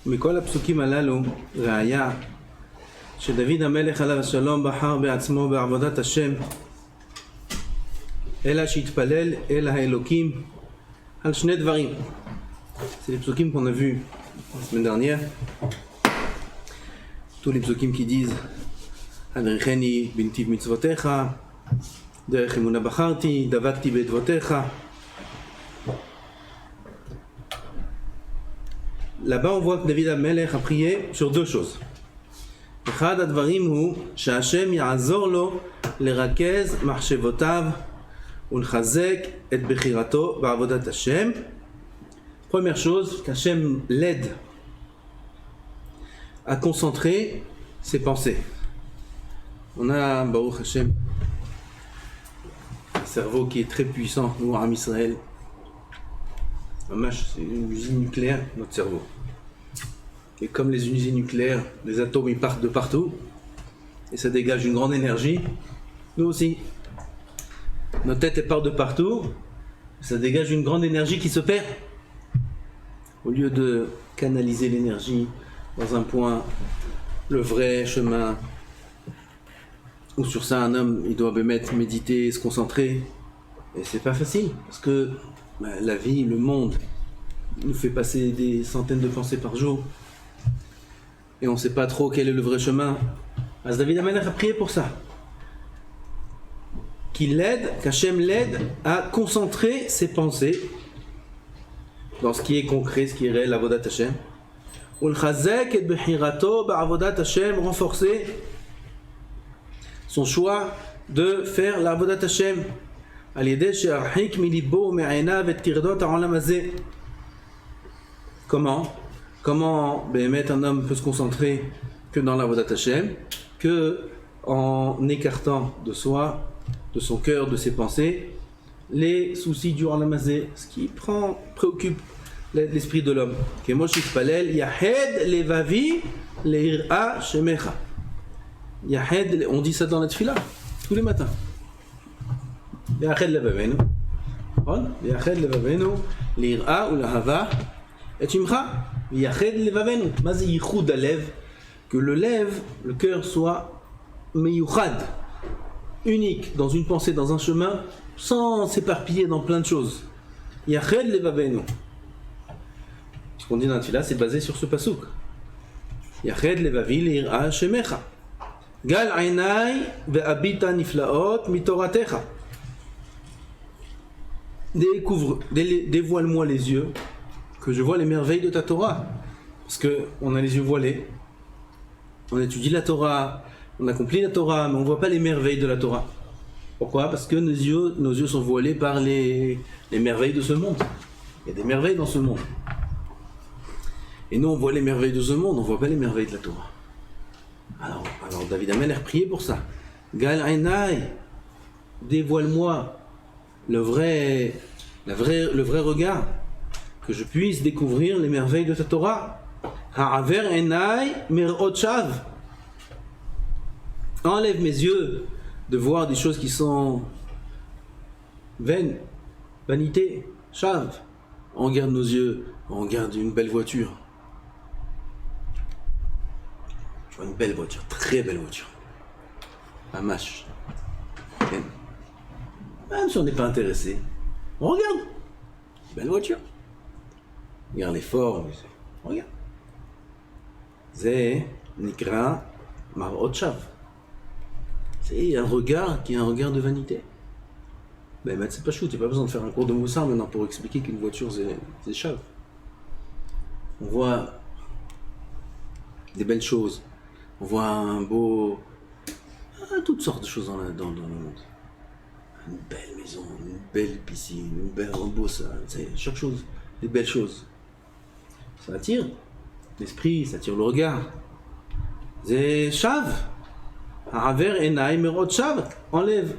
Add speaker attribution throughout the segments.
Speaker 1: מכל הפסוקים הללו ראיה שדוד המלך עליו השלום בחר בעצמו בעבודת השם, אלא שהתפלל אל האלוקים על שני דברים. C'est les psukim qu'on a vus la semaine dernière. Tous les psukim qui disent Adricheni bintiv mitzvotecha, derech emuna bacharti, davakti be'edvotecha. Là-bas, on voit que David HaMelech a prié sur deux choses. אחד הדברים הוא שהשם יעזור לו לרכז מחשבותיו ולחזק את בחירתו בעבודת השם. Première chose, qu'Hachem l'aide à concentrer ses pensées. On a, Baruch Hashem, un cerveau qui est très puissant, nous, en Israël. C'est une usine nucléaire, notre cerveau. Et comme les usines nucléaires, les atomes ils partent de partout, et ça dégage une grande énergie, nous aussi. Notre tête elle part de partout, ça dégage une grande énergie qui se perd. Au lieu de canaliser l'énergie dans un point, le vrai chemin, où sur ça un homme il doit méditer, se concentrer, et c'est pas facile, parce que la vie, le monde, nous fait passer des centaines de pensées par jour, et on ne sait pas trop quel est le vrai chemin. As David HaMelech a prié pour ça, qu'il l'aide, qu'Hachem l'aide à concentrer ses pensées dans ce qui est concret, ce qui est réel, l'avodat Hashem. Ulchazek et bechirato ba'avodat Hashem, renforcer son choix de faire l'avodat Hashem. Al yedeh she'archik milibo me'einav et tirdot ha'olam hazeh. Comment Béhémet, un homme peut se concentrer que dans l'avodat Hashem, que en écartant de soi, de son cœur, de ses pensées, les soucis du olam hazeh, ce qui préoccupe l'esprit de l'homme. Kemosh yitpalel yahed levavi leir'a shemecha. Yahed, on dit ça dans la tefila tous les matins. Yahed levavenu, yahed levavenu leir'a ulahava et shimcha. Yahed levavenu. Maze yichud alev, que le cœur soit meyuchad, unique, dans une pensée, dans un chemin, sans s'éparpiller dans plein de choses. Yahed levavenu. Ce qu'on dit dans la tefila, c'est basé sur ce pasouk. Yahed levavi leir'a shemecha. Gal aynai ve'abita niflaot mitoratecha. Dévoile-moi les yeux, que je vois les merveilles de ta Torah. Parce qu'on a les yeux voilés, on étudie la Torah, on accomplit la Torah, mais on ne voit pas les merveilles de la Torah. Pourquoi ? Parce que nos yeux sont voilés par les merveilles de ce monde. Il y a des merveilles dans ce monde. Et nous, on voit les merveilles de ce monde, on ne voit pas les merveilles de la Torah. Alors David HaMelech priait pour ça. Gal Ainai, dévoile-moi le vrai regard, que je puisse découvrir les merveilles de ta Torah. Ha'aver Ainai mer'ot shav. Enlève mes yeux de voir des choses qui sont vaines, vanité, shav. On regarde nos yeux, on regarde une belle voiture. Je vois une belle voiture, très belle voiture. Un match. Même si on n'est pas intéressé, on regarde. Belle voiture. Regarde les formes, on regarde. C'est Nikra Mar'ot Shav. C'est un regard qui est un regard de vanité. Ben, c'est pas chou, tu n'as pas besoin de faire un cours de Moussard maintenant pour expliquer qu'une voiture c'est Shav. On voit des belles choses. On voit toutes sortes de choses dans le monde. Une belle maison, une belle piscine, une belle beau ça, chaque chose, des belles choses. Ça attire l'esprit, ça attire le regard. C'est shav. Ha'aver enai merot shav. Enlève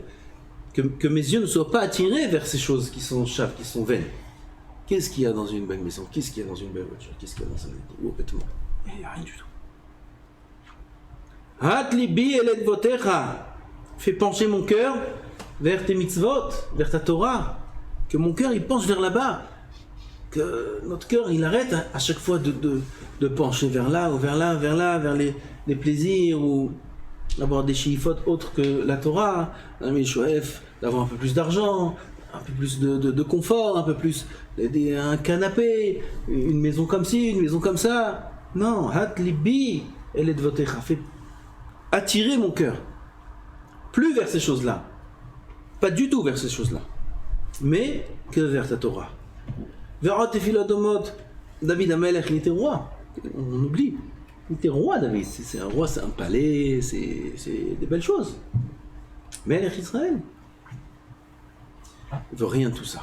Speaker 1: que mes yeux ne soient pas attirés vers ces choses qui sont shav, qui sont vaines. Qu'est-ce qu'il y a dans une belle maison ? Qu'est-ce qu'il y a dans une belle voiture ? Qu'est-ce qu'il y a dans un vêtement ? Il n'y a rien du tout. Hat libi eled votecha. Fais pencher mon cœur vers tes mitzvot, vers ta Torah. Que mon cœur il penche vers là-bas. que notre cœur, il arrête à chaque fois de pencher vers là, ou vers là, vers les plaisirs, ou d'avoir des chiifotes autres que la Torah, d'avoir un peu plus d'argent, un peu plus de confort, un peu plus un canapé, une maison comme ci, une maison comme ça. Non, hat libi el edvotecha, fait attirer mon cœur, plus vers ces choses-là, pas du tout vers ces choses-là, mais que vers ta Torah. Vers Tefilodomot, David Amelech, il était roi, on oublie, il était roi David, c'est un roi, c'est un palais, c'est des belles choses. Melech Israël, il veut rien de tout ça.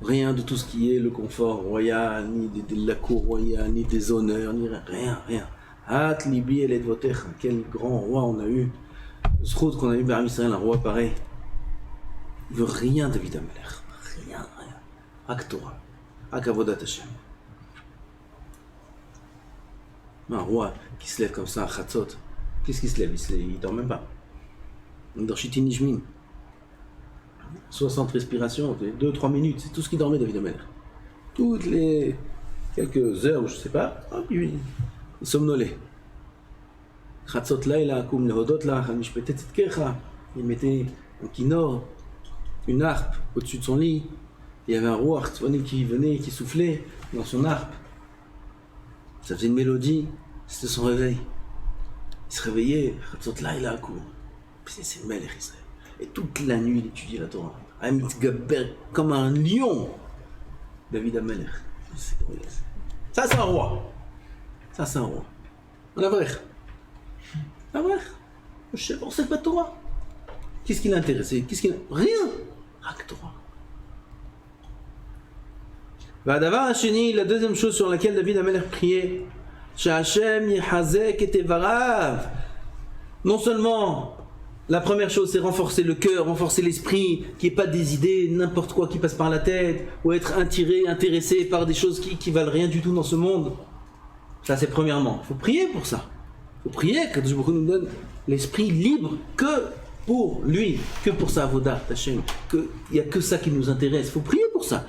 Speaker 1: Rien de tout ce qui est le confort royal, ni de la cour royale, ni des honneurs, ni rien. Hat libi el edvotecha, quel grand roi on a eu. Zchut qu'on a eu Béram Israël, un roi pareil. Il veut rien David Amelech. Rien. Ak Torah, ak avodat Hashem. Un roi qui se lève comme ça à Chatzot, qu'est-ce qu'il se lève? Il dort même pas. Dans Shitin Nijmin. 60 respirations, 2-3 minutes, c'est tout ce qu'il dormait David Amelech. Toutes les quelques heures, je sais pas, hop, il somnolait. Chatzot laïla, koum lehodot lach, mishpetet tzedkecha. Il mettait un kinor, une harpe au-dessus de son lit. Il y avait un roi qui venait, qui soufflait dans son harpe. Ça faisait une mélodie, c'était son réveil. Il se réveillait, Chatzot laïla, koum. C'est le Melech Israël. Et toute la nuit, il étudiait la Torah. Amit Gaber, comme un lion. David Amelech. Ça, c'est un roi. Un avrech. Je sais pas, c'est pas Torah. Qu'est-ce qui l'a intéressé? Rien. Rak Torah. Vadavar Hasheni, la deuxième chose sur laquelle David Amelech priait, Sha'Hashem yechazek et evarav. Non seulement la première chose, c'est renforcer le cœur, renforcer l'esprit, qu'il n'y ait pas des idées, n'importe quoi qui passe par la tête, ou être intéressé par des choses qui valent rien du tout dans ce monde. Ça, c'est premièrement. Il faut prier pour ça. Il faut prier que Dieu nous donne l'esprit libre que pour lui, que pour sa avodat, Hashem. Il n'y a que ça qui nous intéresse. Il faut prier pour ça.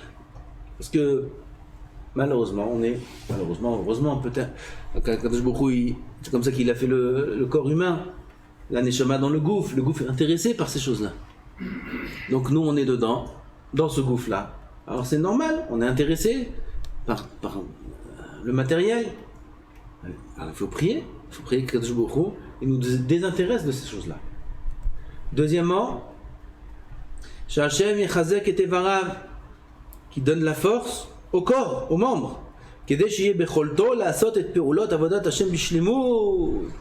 Speaker 1: Parce que, malheureusement, heureusement peut-être, c'est comme ça qu'il a fait le corps humain. La neshama dans le gouffre est intéressé par ces choses-là. Donc nous on est dedans, dans ce gouffre-là. Alors c'est normal, on est intéressé par le matériel. Alors il faut prier que Kadosh Baruch Hu, il nous désintéresse de ces choses-là. Deuxièmement, Sha'Hashem yechazek et evarav, qui donne la force au corps, aux membres.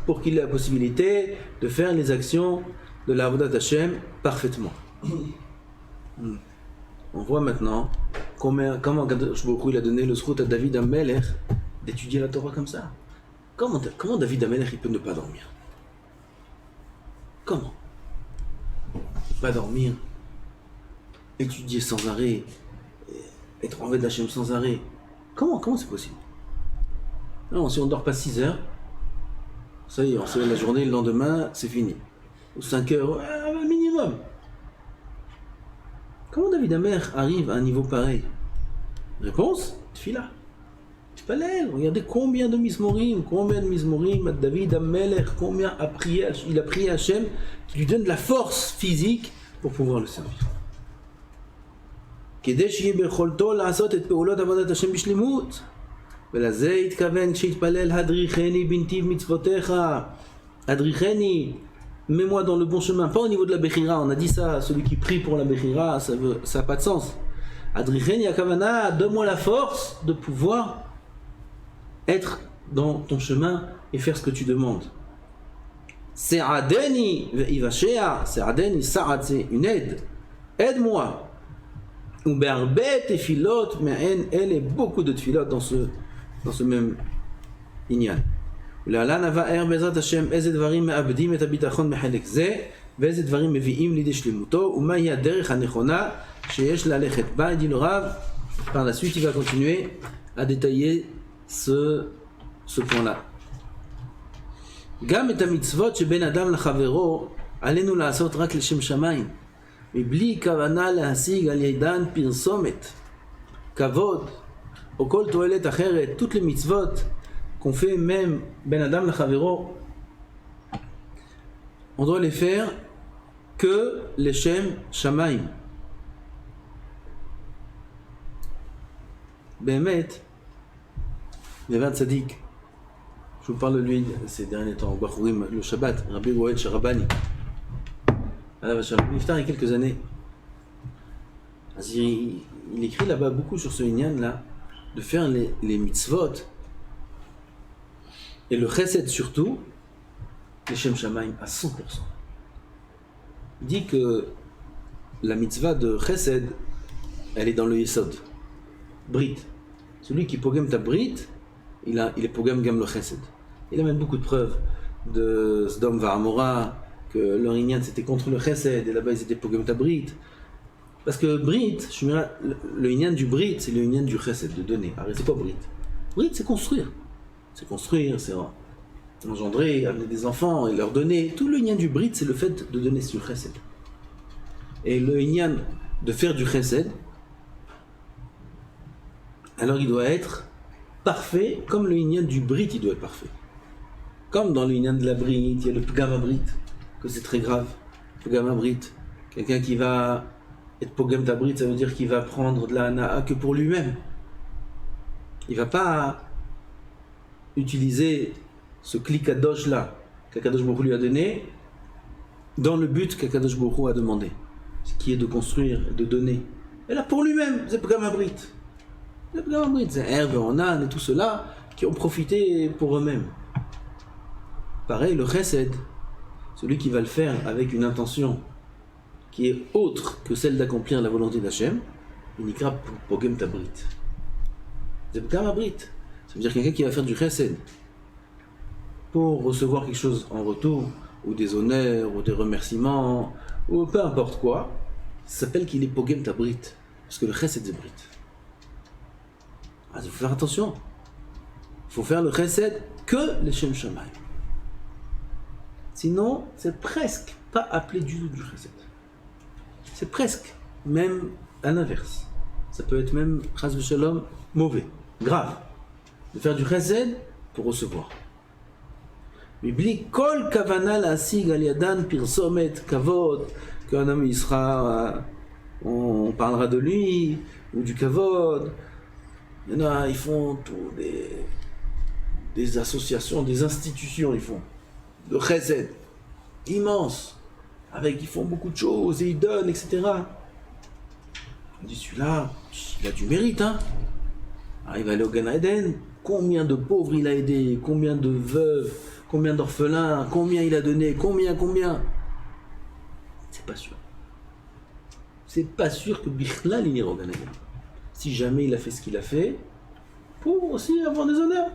Speaker 1: Pour qu'il ait la possibilité de faire les actions de la avodat Hashem parfaitement. On voit maintenant comment Kadosh Baruch Hu il a donné le zchut à David Amelech d'étudier la Torah comme ça. Comment David Amelech il peut ne pas dormir? Comment? Ne pas dormir, étudier sans arrêt, être en avodat Hashem sans arrêt. Comment c'est possible? Non, si on ne dort pas 6 heures, ça y est, on se lève la journée, le lendemain, c'est fini. Ou 5 heures, minimum. Comment David Amelech arrive à un niveau pareil? Réponse, Tfila. Tfalel, regardez combien de Mizmorim, David Amelech, combien il a prié Hachem, qui lui donne de la force physique pour pouvoir le servir. כדי שיהיה ביכולתו לעשות את פעולות עבודת השם בשלמות. ולזה התכוון כשהתפלל הדריכני בנתיב מצוותיך. הדריכני, mets-moi dans le bon chemin, pas au niveau de la Bechira, on a dit ça, celui qui prie pour la Bechira, ça n'a pas de sens. Adricheni akavana, donne-moi la force de pouvoir être dans ton chemin et faire ce que tu demandes. Se'adeni ve'ivashea, se'adeni, sa'ad, c'est une aide. Aide-moi. Ou be'arbet tefilot, me'en, elle est beaucoup de tefilot dans ce même inyan. ולהלן הבאר בעזרת השם איזה דברים מאבדים את הביטחון בחלק זה ואיזה דברים מביאים לידי שלמותו ומהי הדרך הנכונה שיש ללכת בה. dit le Rav. Par la suite il va continuer à détailler ce point-là. גם את המצוות שבין אדם לחברו עלינו לעשות רק לשם שמיים מבלי כוונה להשיג על ידן פרסומת, כבוד, Okol Toelet Acheret, toutes les mitzvot qu'on fait, même Ben Adam Lachavero, on doit les faire que les Shem Shamaim. Behemet, il y avait un tzaddik, je vous parle de lui ces derniers temps, au Bachurim, le Shabbat, Rabbi Goël Sharabani. Il niftar il y a quelques années. Il écrit là-bas beaucoup sur ce inyan là, de faire les mitzvot et le chesed surtout, les Shem Shamaim à 100%. Il dit que la mitzvah de chesed, elle est dans le yesod, brit. Celui qui pogam ta brit, il est pogam gam le chesed. Il a même beaucoup de preuves de Sdom Va'amora, que leur inyan c'était contre le chesed, et là-bas ils étaient pogam ta brit. Parce que brit, le inyan du brit, c'est le inyan du chesed, de donner. Alors c'est quoi brit? Brit, c'est construire. C'est construire, c'est engendrer, amener des enfants et leur donner. Tout le inyan du brit, c'est le fait de donner sur chesed. Et le inyan de faire du chesed, alors il doit être parfait, comme le inyan du brit, il doit être parfait. Comme dans le inyan de la brit, il y a le pgam brit, que c'est très grave. Pgam brit, quelqu'un qui va être pogam tabrit, ça veut dire qu'il va prendre de la hana'a que pour lui-même. Il va pas utiliser ce kli kadosh là, qu'Akadosh Baruch Hu lui a donné, dans le but qu'Akadosh Baruch Hu a demandé, ce qui est de construire, de donner. Et là pour lui-même, c'est pgam brit. C'est pgam brit, c'est Herve, Onan et tout cela qui ont profité pour eux-mêmes. Pareil, le chesed, celui qui va le faire avec une intention qui est autre que celle d'accomplir la volonté d'Hachem, il nikra pogem tabrit. C'est pogem tabrit. Ça veut dire quelqu'un qui va faire du chesed pour recevoir quelque chose en retour, ou des honneurs, ou des remerciements, ou peu importe quoi, ça s'appelle qu'il est pogem tabrit. Parce que le chesed c'est brit. Il faut faire attention. Il faut faire le chesed que les Shem Shamaim. Sinon, c'est presque pas appelé du tout du chesed. C'est presque, même à l'inverse. Ça peut être même, chas v'shalom, mauvais, grave. De faire du chesed pour recevoir. Bibli kol kavana la'asig al yadan pirsomet kavod, qu'un homme il sera, on parlera de lui, ou du kavod. Il y en a, ils font tout des associations, des institutions, ils font de chesed, immense. Ils font beaucoup de choses et ils donnent, etc. On dit celui-là, il a du mérite, hein. Alors, il va aller au Gan Eden. Combien de pauvres il a aidé, combien de veuves, combien d'orphelins, combien il a donné, combien. C'est pas sûr. C'est pas sûr que Bichlal il ira au Gan Eden. Si jamais il a fait ce qu'il a fait, pour aussi avoir des honneurs.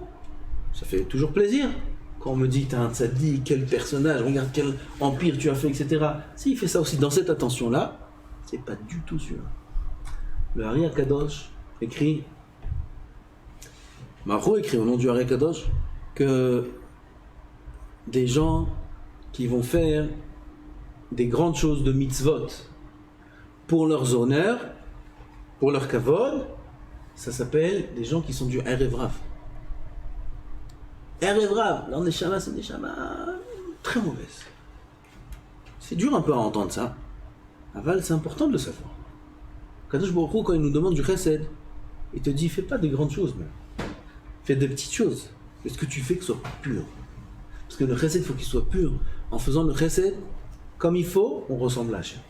Speaker 1: Ça fait toujours plaisir. Quand on me dit, t'as un tzaddik, quel personnage, regarde quel empire tu as fait, etc. S'il fait ça aussi dans cette attention-là, c'est pas du tout sûr. Le Hari HaKadosh écrit, Marou écrit au nom du Hari HaKadosh, que des gens qui vont faire des grandes choses de mitzvot pour leurs honneurs, pour leur kavod, ça s'appelle des gens qui sont du Erev Rav. Erev Rav, là, neshama, c'est neshama très mauvaise. C'est dur un peu à entendre ça. Aval, c'est important de le savoir. Kadosh Baruch Hu, quand il nous demande du chesed, il te dit, fais pas des grandes choses, mais fais des petites choses. Fais ce que tu fais que ce soit pur. Parce que le chesed, il faut qu'il soit pur. En faisant le chesed comme il faut, on ressemble à Hachem.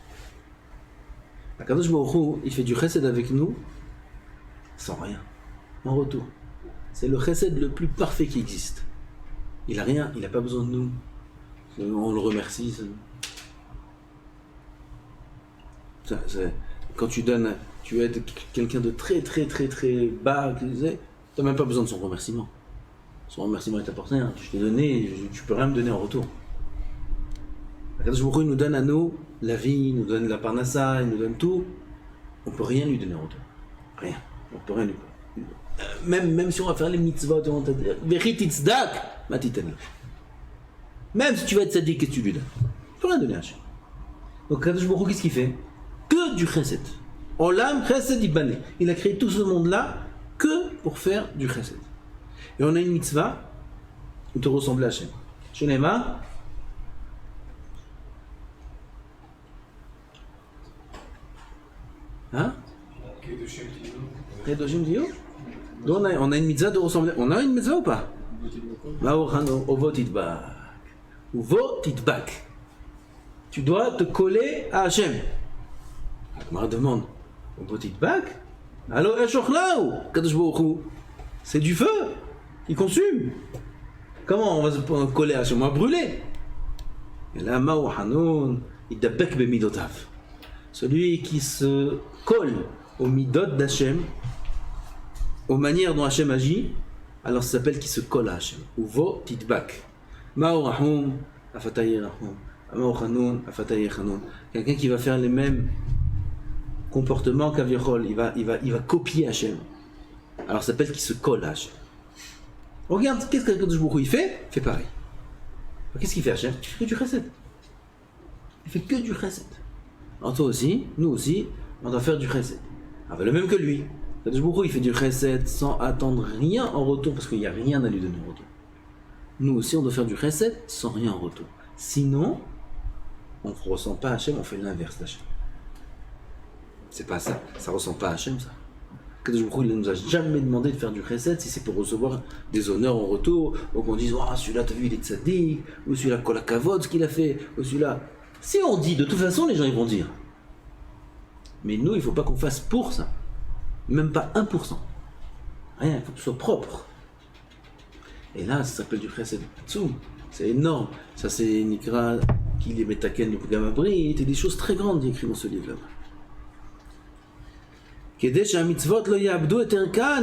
Speaker 1: Kadosh Baruch Hu, il fait du chesed avec nous, sans rien. En retour. C'est le chesed le plus parfait qui existe. Il a rien, il n'a pas besoin de nous. On le remercie. Quand tu donnes, tu aides quelqu'un de très bas, tu n'as même pas besoin de son remerciement. Son remerciement est apporté, hein. Je t'ai donné, tu peux rien me donner en retour. Kadosh Baruch Hu nous donne à nous la vie, il nous donne la parnassa, il nous donne tout. On ne peut rien lui donner en retour. Rien. On ne peut rien lui donner. Même si on va faire les mitzvot, on va dire même si tu vas être tzaddik, qu'est-ce que tu lui donnes? Tu peux rien donner à Hachem. Donc Kadosh Baruch Hu, qu'est-ce qu'il fait? Que du chesed. Olam chesed ibane. Il a créé tout ce monde-là que pour faire du chesed. Et on a une mitzvah de ressembler à Hachem. Shenema, hein? Kedoshim Dio. Donc on a une mitzvah de ressembler. On a une mitzvah ou pas? Ou votitbak. Tu dois te coller à Hachem. La demande. Au votitbak. Alors c'est du feu. Il consume. Comment on va se coller à Hachem? On va brûler. Et là, Ma'u Hanoun, idabek bemidotav. Celui qui se colle aux midot d'Hachem, aux manières dont Hachem agit, alors ça s'appelle qui se colle à Hachem. Uvo titbak. Ma'u rahum, afataye rahum. Ma'u hanoun, afataye hanoun. Quelqu'un qui va faire les mêmes comportements qu'Avichol, il va copier Hachem. Alors ça s'appelle qui se colle à Hachem. Regarde, qu'est-ce que Kadosh Baruch Hu il fait? Il fait pareil. Qu'est-ce qu'il fait Hachem? Il fait que du chesed. Il fait que du chesed. Alors toi aussi, nous aussi, on doit faire du chesed. Avec le même que lui. Kadosh Baruch Hu il fait du chesed sans attendre rien en retour parce qu'il n'y a rien à lui donner en retour. Nous aussi on doit faire du chesed sans rien en retour. Sinon, on ne ressent pas Hachem, on fait l'inverse d'Hachem. C'est pas ça, ça ressent pas Hachem ça. Kadosh Baruch Hu il ne nous a jamais demandé de faire du chesed si c'est pour recevoir des honneurs en retour, ou qu'on dise oh, celui-là t'as vu il est tzaddik, ou celui-là kol hakavod ce qu'il a fait, ou celui-là. Si on dit, de toute façon les gens ils vont dire. Mais nous il ne faut pas qu'on fasse pour ça. Même pas 1%. Rien, il faut que ce soit propre. Et là ça s'appelle du chesed tzoum. C'est énorme. Ça c'est Nikra, qu'il est metaken, le gamabrit, et des choses très grandes écrites dans ce livre-là.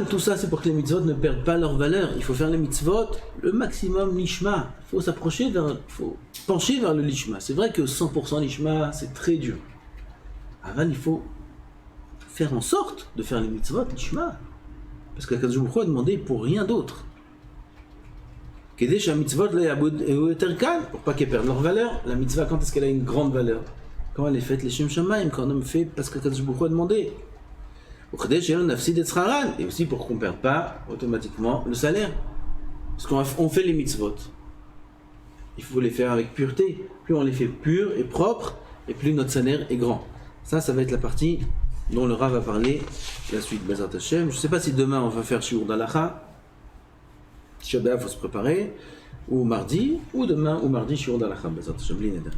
Speaker 1: Tout ça c'est pour que les mitzvot ne perdent pas leur valeur. Il faut faire les mitzvot le maximum lishma. Il faut s'approcher il faut pencher vers le lishma. C'est vrai que 100% lishma c'est très dur. Avant il faut faire en sorte de faire les mitzvot lishma. Parce que Kadosh Baruch Hu a demandé pour rien d'autre. Pour pas qu'elles perdent leur valeur. La mitzvah quand est-ce qu'elle a une grande valeur? Quand elle est faite les Shem Shamayim, quand on fait parce que Kadosh Baruch Hu a demandé. Et aussi pour qu'on ne perde pas automatiquement le salaire. Parce qu'on fait les mitzvot. Il faut les faire avec pureté. Plus on les fait purs et propres, et plus notre salaire est grand. Ça va être la partie dont le Rav va parler. La suite, Bezrat Hashem. Je ne sais pas si demain on va faire Shiur d'Alacha. Shabbat, il faut se préparer. Ou mardi, ou demain, ou mardi, Shiur d'Alacha. Bezrat Hashem, l'ineda.